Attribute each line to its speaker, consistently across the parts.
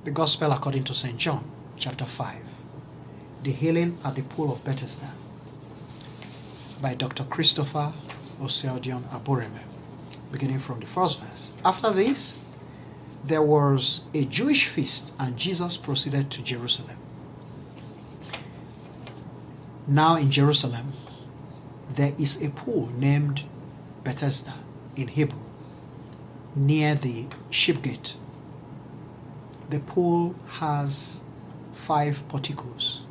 Speaker 1: The Gospel according to St. John, chapter 5. The healing at the pool of Bethesda by Dr. Christopher Aburime, beginning from the first verse. After this, there was a Jewish feast, and Jesus proceeded to Jerusalem. Now in Jerusalem, there is a pool named Bethesda in Hebrew, near the sheep gate. The pool has 5 porticos.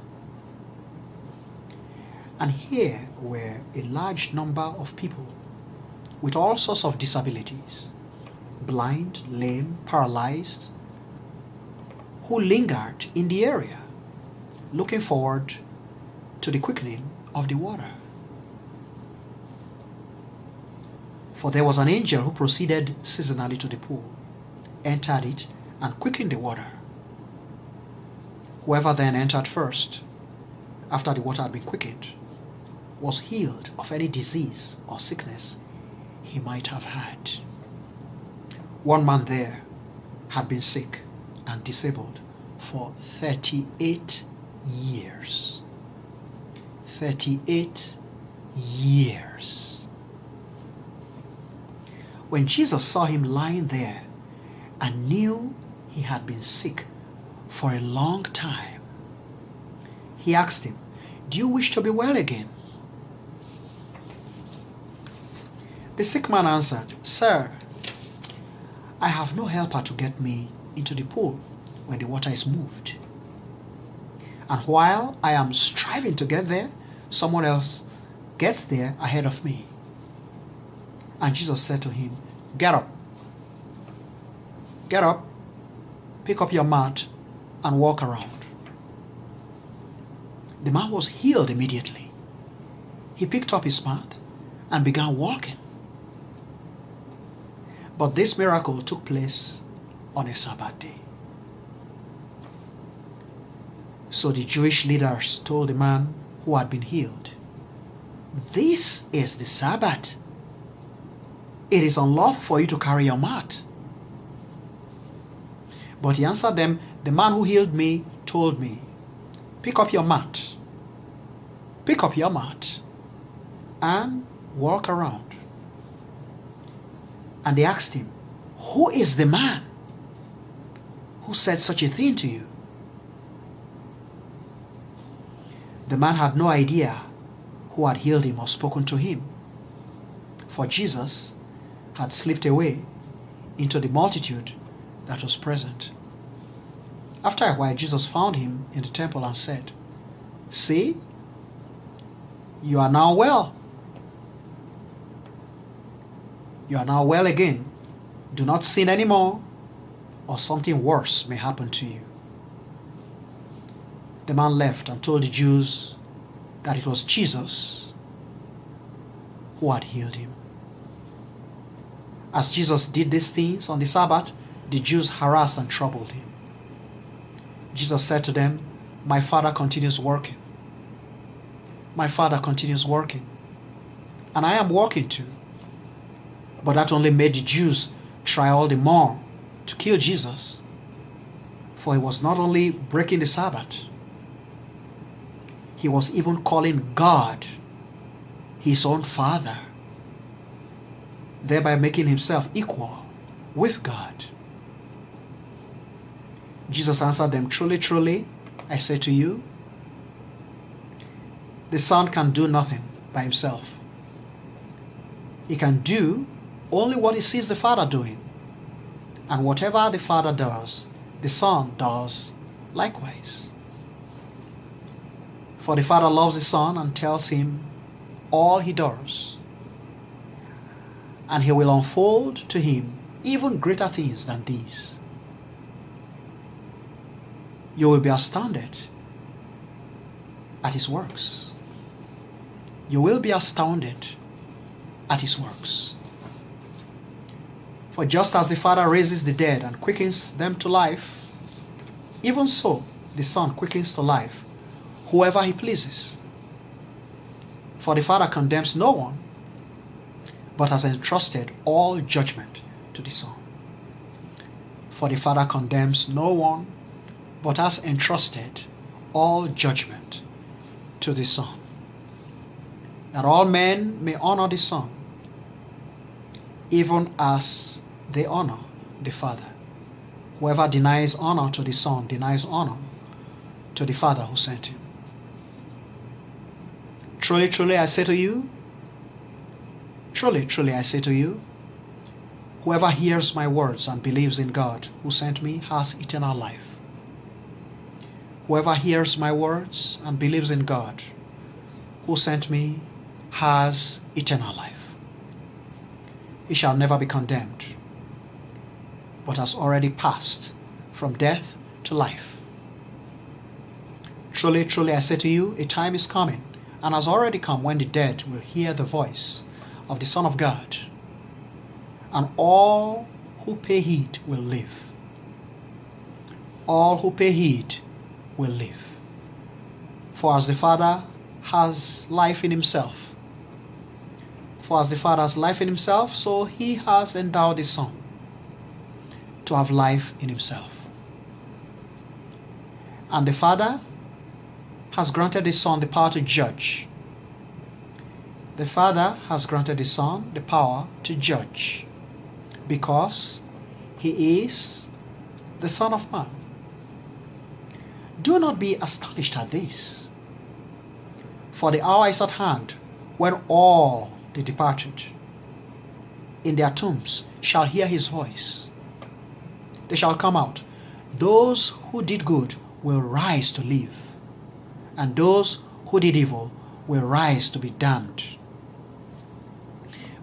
Speaker 1: And here were a large number of people with all sorts of disabilities, blind, lame, paralyzed, who lingered in the area, looking forward to the quickening of the water. For there was an angel who proceeded seasonally to the pool, entered it, and quickened the water. Whoever then entered first, after the water had been quickened, was healed of any disease or sickness he might have had. One man there had been sick and disabled for 38 years. 38 years. When Jesus saw him lying there and knew he had been sick for a long time, he asked him, "Do you wish to be well again?" The sick man answered, "Sir, I have no helper to get me into the pool when the water is moved. And while I am striving to get there, someone else gets there ahead of me." And Jesus said to him, "Get up. Get up, pick up your mat, and walk around." The man was healed immediately. He picked up his mat and began walking. But this miracle took place on a Sabbath day. So the Jewish leaders told the man who had been healed, "This is the Sabbath. It is unlawful for you to carry your mat." But he answered them, "The man who healed me told me, 'Pick up your mat. Pick up your mat and walk around.'" And they asked him, "Who is the man who said such a thing to you?" The man had no idea who had healed him or spoken to him, for Jesus had slipped away into the multitude that was present. After a while, Jesus found him in the temple and said, "See, you are now well. You are now well again. Do not sin anymore, or something worse may happen to you." The man left and told the Jews that it was Jesus who had healed him. As Jesus did these things on the Sabbath, the Jews harassed and troubled him. Jesus said to them, "My Father continues working. My Father continues working, and I am working too." But that only made the Jews try all the more to kill Jesus, for he was not only breaking the Sabbath, he was even calling God his own Father, thereby making himself equal with God. Jesus answered them, "Truly, truly, I say to you, the Son can do nothing by himself. He can do only what he sees the Father doing, and whatever the Father does, the Son does likewise. For the Father loves the Son and tells him all he does, and he will unfold to him even greater things than these. You will be astounded at his works. You will be astounded at his works. For just as the Father raises the dead and quickens them to life, even so the Son quickens to life whoever he pleases. For the Father condemns no one, but has entrusted all judgment to the Son. For the Father condemns no one, but has entrusted all judgment to the Son, that all men may honor the Son, even as they honor the Father. Whoever denies honor to the Son denies honor to the Father who sent him. Truly, truly, I say to you, truly, truly, I say to you, whoever hears my words and believes in God who sent me has eternal life. Whoever hears my words and believes in God who sent me has eternal life. He shall never be condemned, but has already passed from death to life. Truly, truly, I say to you, a time is coming, and has already come, when the dead will hear the voice of the Son of God, and all who pay heed will live. All who pay heed will live. For as the Father has life in himself, so he has endowed the Son to have life in himself. And the Father has granted the Son the power to judge. The Father has granted the Son the power to judge, because he is the Son of Man. Do not be astonished at this, for the hour is at hand when all the departed in their tombs shall hear his voice. They shall come out. Those who did good will rise to live, and those who did evil will rise to be damned.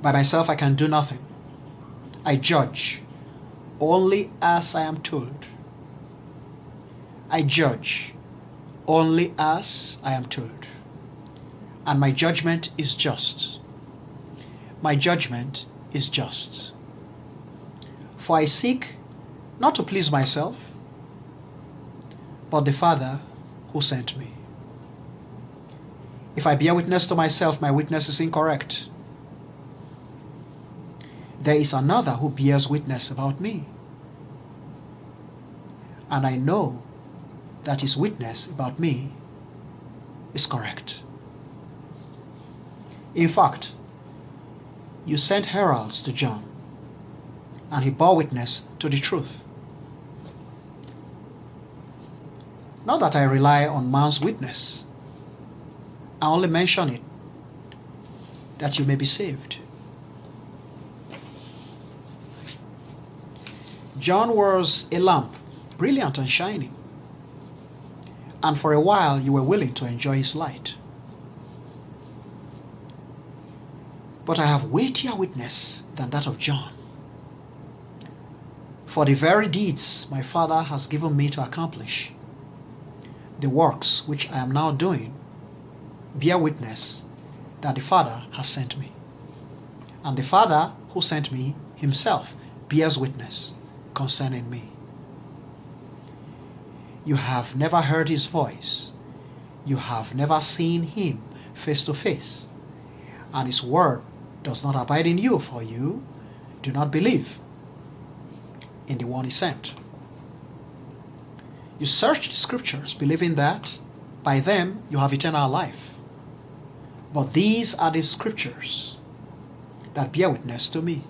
Speaker 1: By myself I can do nothing. I judge only as I am told. I judge only as I am told. And my judgment is just. My judgment is just. For I seek not to please myself, but the Father who sent me. If I bear witness to myself, my witness is incorrect. There is another who bears witness about me, and I know that his witness about me is correct. In fact, you sent heralds to John, and he bore witness to the truth. Not that I rely on man's witness. I only mention it that you may be saved. John was a lamp, brilliant and shining, and for a while you were willing to enjoy his light. But I have weightier witness than that of John. For the very deeds my Father has given me to accomplish, the works which I am now doing, bear witness that the Father has sent me. And the Father who sent me himself bears witness concerning me. You have never heard his voice. You have never seen him face to face. And his word does not abide in you, for you do not believe in the one he sent. You search the scriptures, believing that by them you have eternal life. But these are the scriptures that bear witness to me.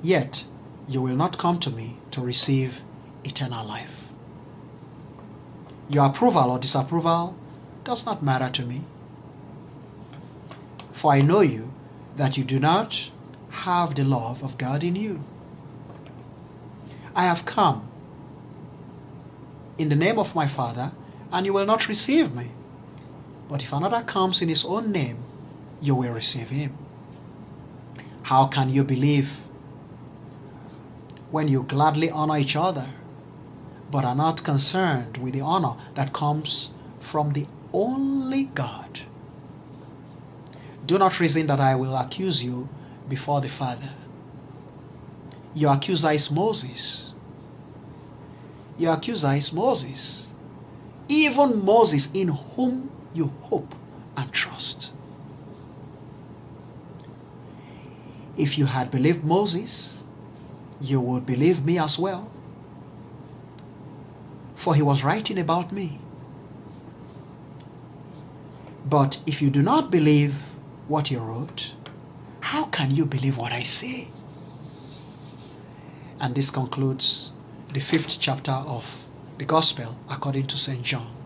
Speaker 1: Yet you will not come to me to receive eternal life. Your approval or disapproval does not matter to me. For I know you, that you do not have the love of God in you. I have come in the name of my Father, and you will not receive me. But if another comes in his own name, you will receive him. How can you believe when you gladly honor each other, but are not concerned with the honor that comes from the only God? Do not reason that I will accuse you before the Father. Your accuser is Moses. Your accuser is Moses. Even Moses, in whom you hope and trust. If you had believed Moses, you would believe me as well, for he was writing about me. But if you do not believe what he wrote, how can you believe what I say? And this concludes the 5th chapter of the Gospel according to St. John.